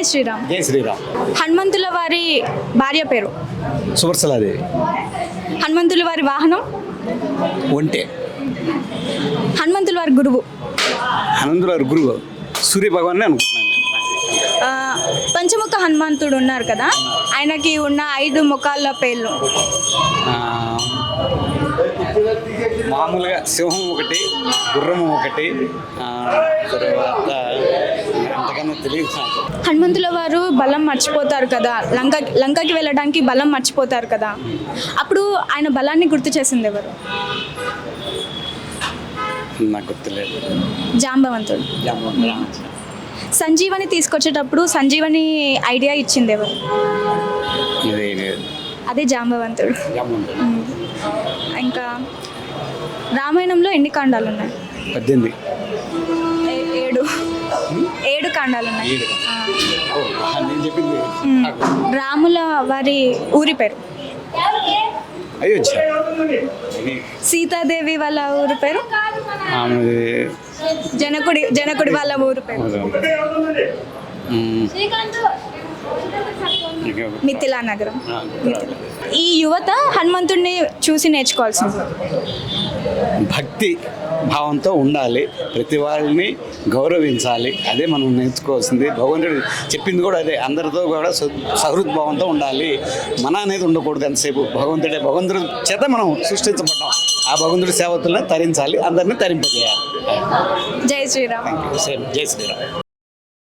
శ్రీరామ్. జై శ్రీరామ్. హనుమంతుల వారి భార్య పేరు? సువర్సలాదేవి. హనుమంతుల వారి వాహనం? ఒంటే. హనుమంతుల వారి గురువు? హనుమంతుల గురువు సూర్య భగవాన్ అనుకుంటున్నాను నేను. ఆ, పంచముఖ హనుమంతుడు ఉన్నారు కదా, ఆయనకి ఉన్న 5 ముఖాల పేర్లు? ఆ, మామూలుగా సింహం ఒకటి, గుర్రం ఒకటి, తర్వాత అంతకన్నా తెలియదు నాకు. హనుమంతుల వారు బలం మర్చిపోతారు కదా, లంకకి వెళ్ళడానికి బలం మర్చిపోతారు కదా, అప్పుడు ఆయన బలాన్ని గుర్తు చేసింది ఎవరు? నాకు గుర్తులేదు. జాంబవంతుడు. సంజీవని తీసుకొచ్చేటప్పుడు సంజీవని ఐడియా ఇచ్చింది ఎవరు? అదే జాంబవంతుడు. ఇంకా రామాయణంలో ఎన్ని కాండాలు ఉన్నాయి? 18. 7 కాండాలు ఉన్నాయి. నేను చెప్పింది రాముల వారి ఊరి పేరు? అయోధ్య. సీతాదేవి వాళ్ళ ఊరి పేరు? జనకుడి వాళ్ళ ఊరి పేరు? మిథిలా నగరం. ఈ యువత హనుమంతుడిని చూసి నేర్చుకోవాల్సింది భక్తి భావంతో ఉండాలి, ప్రతి వాళ్ళని గౌరవించాలి, అదే మనం నేర్చుకోవాల్సింది. భగవంతుడు చెప్పింది కూడా అదే, అందరితో కూడా సహృద్భావంతో ఉండాలి. మన అనేది ఉండకూడదు ఎంతసేపు. భగవంతుడి చేత మనం సృష్టించబడ్డాం, ఆ భగవంతుడి సేవకులను తరించాలి, అందరినీ తరింపజేయాలి. జై శ్రీరామ్. జై శ్రీరామ్.